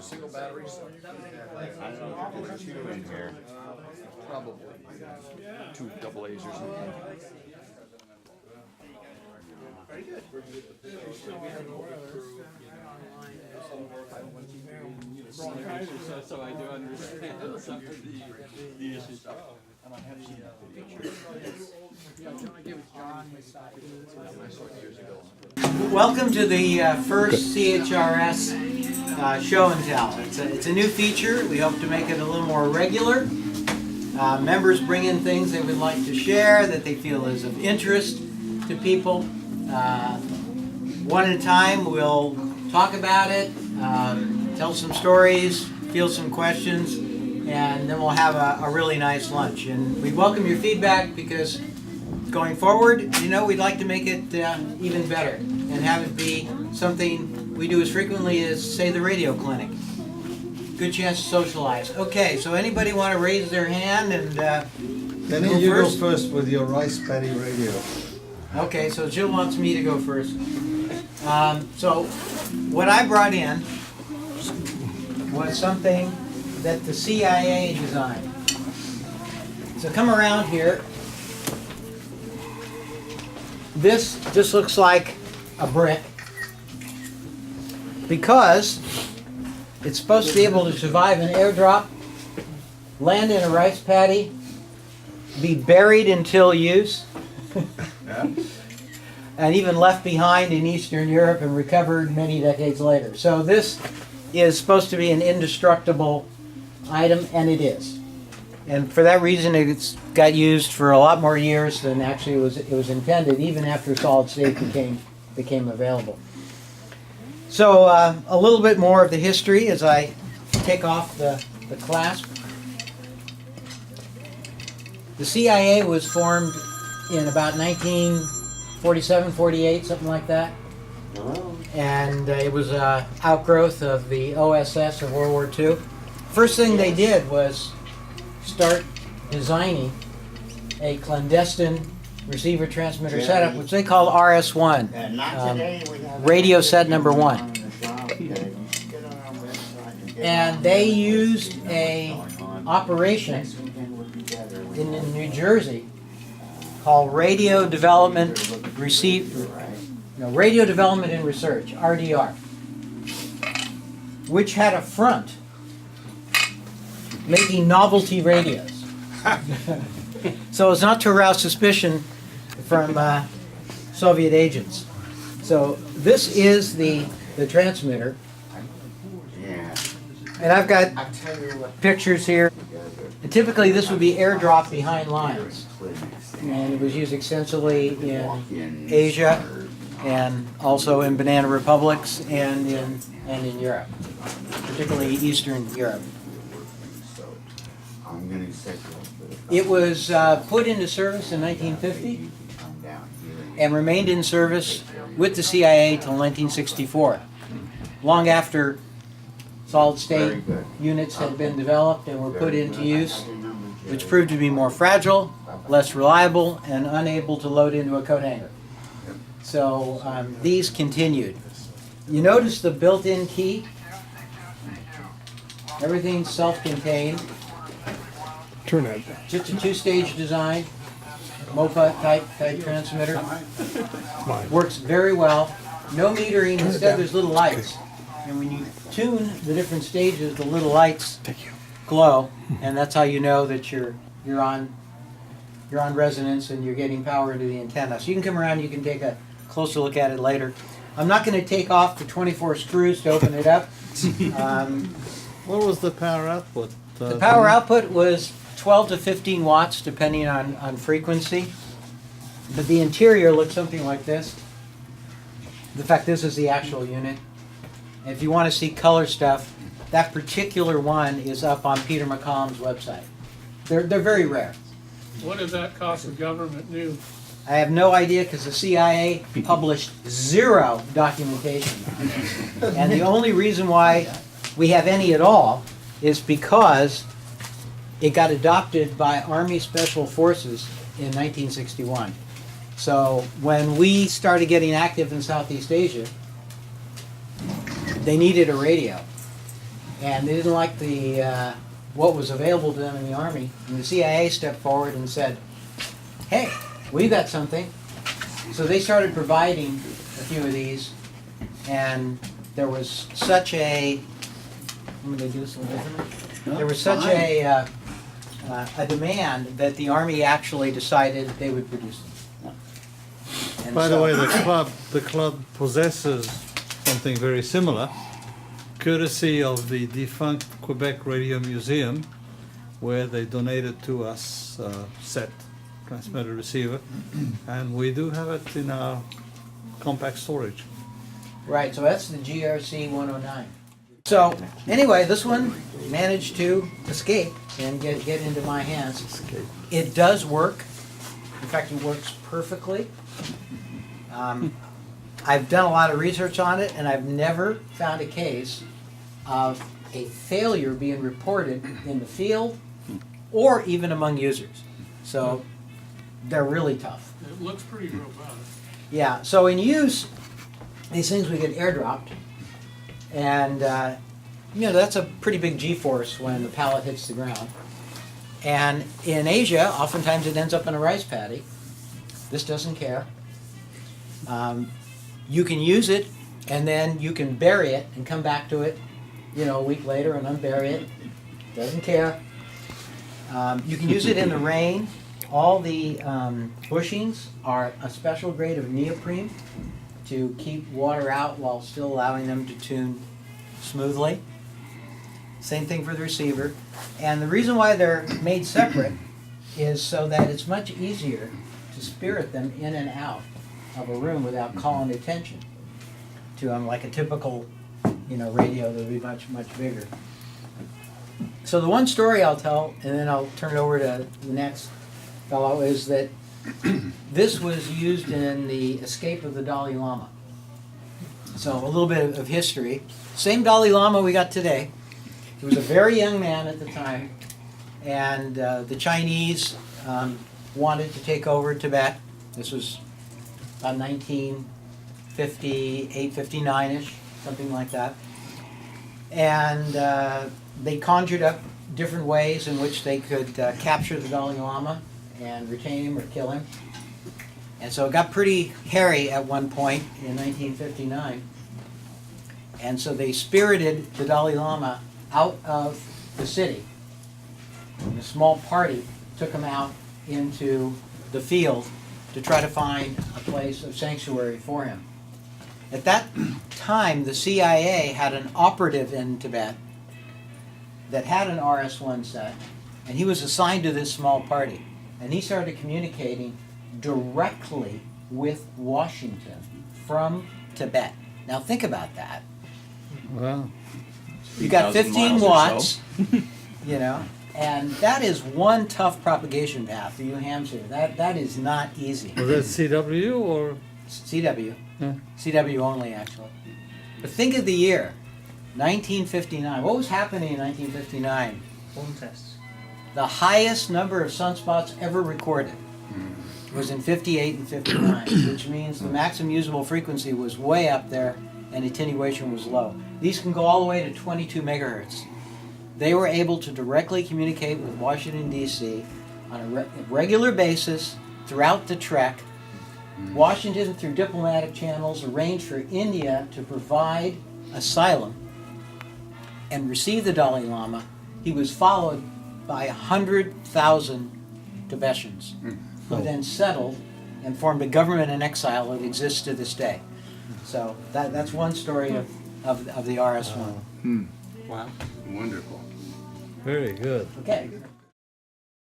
single batteries? I don't know if there's two in here. Probably. Two double A's or something. Very good. So I do understand some of the issues. Welcome to the first CHRS show and tell. It's a new feature. We hope to make it a little more regular. Members bring in things they would like to share that they feel is of interest to people. One at a time, we'll talk about it, tell some stories, field some questions, and then we'll have a really nice lunch. And we welcome your feedback because going forward, you know, we'd like to make it even better and have it be something we do as frequently as, say, the radio clinic. Good chance to socialize. Okay, so anybody want to raise their hand and Denny, you go first with your rice paddy radio. Okay, so Jill wants me to go first. So what I brought in was something that the CIA designed. So come around here. This just looks like a brick because it's supposed to be able to survive an airdrop, land in a rice paddy, be buried until use, and even left behind in Eastern Europe and recovered many decades later. So this is supposed to be an indestructible item, and it is. And for that reason, it's got used for a lot more years than actually it was intended, even after solid state became available. So a little bit more of the history as I take off the clasp. The CIA was formed in about 1947, 48, something like that. And it was an outgrowth of the OSS of World War II. First thing they did was start designing a clandestine receiver transmitter setup, which they call RS1, radio set number 1. And they used a operation in New Jersey called Radio Development and Research, RDR, which had a front making novelty radios. So it's not to arouse suspicion from Soviet agents. So this is the transmitter. And I've got pictures here. And typically this would be airdrop behind lines. And it was used extensively in Asia and also in banana republics and in Europe, particularly Eastern Europe. It was put into service in 1950 and remained in service with the CIA till 1964, long after solid state units had been developed and were put into use, which proved to be more fragile, less reliable, and unable to load into a coat hanger. So these continued. You notice the built-in key? Everything's self-contained. Turn that. Just a two-stage design, MOPA type transmitter. Works very well. No metering. Instead, there's little lights. And when you tune the different stages, the little lights glow, and that's how you know that you're on resonance and you're getting power into the antenna. So you can come around. You can take a closer look at it later. I'm not going to take off the 24 screws to open it up. What was the power output? The power output was 12 to 15 watts, depending on frequency. But the interior looks something like this. In fact, this is the actual unit. And if you want to see color stuff, that particular one is up on Peter McCollum's website. They're very rare. What did that cost the government new? I have no idea because the CIA published zero documentation. And the only reason why we have any at all is because it got adopted by Army Special Forces in 1961. So when we started getting active in Southeast Asia, they needed a radio. and they didn't like the what was available to them in the Army. And the CIA stepped forward and said, hey, we've got something. So they started providing a few of these, and there was such a, let me do this a little differently. There was such a demand that the Army actually decided they would produce them. And By the so- way, the club possesses something very similar, courtesy of the defunct Quebec Radio Museum, where they donated to us a set transmitter receiver, and we do have it in our compact storage. Right, so that's the GRC 109. So anyway, this one managed to escape and get into my hands. It does work. In fact, it works perfectly. I've done a lot of research on it, and I've never found a case of a failure being reported in the field or even among users. So they're really tough. It looks pretty robust. Yeah, so in use, these things we get airdropped, and you know, that's a pretty big G-force when the pallet hits the ground. And in Asia, oftentimes it ends up in a rice paddy. This doesn't care. You can use it, and then you can bury it and come back to it, you know, a week later and unbury it. Doesn't care. You can use it in the rain. All the bushings are a special grade of neoprene to keep water out while still allowing them to tune smoothly. Same thing for the receiver. And the reason why they're made separate is so that it's much easier to spirit them in and out of a room without calling attention to them, like a typical, you know, radio that would be much, much bigger. So the one story I'll tell, and then I'll turn it over to the next fellow, is that this was used in the escape of the Dalai Lama. So a little bit of history. Same Dalai Lama we got today. He was a very young man at the time, and the Chinese wanted to take over Tibet. This was about 1958, 59-ish, something like that. And they conjured up different ways in which they could capture the Dalai Lama and retain him or kill him. And so it got pretty hairy at one point in 1959. And so they spirited the Dalai Lama out of the city. And a small party took him out into the field to try to find a place of sanctuary for him. At that time, the CIA had an operative in Tibet that had an RS-1 set, and he was assigned to this small party. And he started communicating directly with Washington from Tibet. Now think about that. Wow. You got 15 miles or watts, you know, and that is one tough propagation path for you hams here. That is not easy. Was that CW or? CW. Yeah. CW only, actually. But think of the year, 1959. What was happening in 1959? Phone tests. The highest number of sunspots ever recorded was in 58 and 59, which means the maximum usable frequency was way up there and attenuation was low. These can go all the way to 22 megahertz. They were able to directly communicate with Washington, D.C. on a regular basis throughout the trek. Washington, through diplomatic channels, arranged for India to provide asylum and receive the Dalai Lama. He was followed by 100,000 Tibetans, who then settled and formed a government in exile that exists to this day. So that's one story of the RS-1. Wow. Wonderful. Very good. Okay.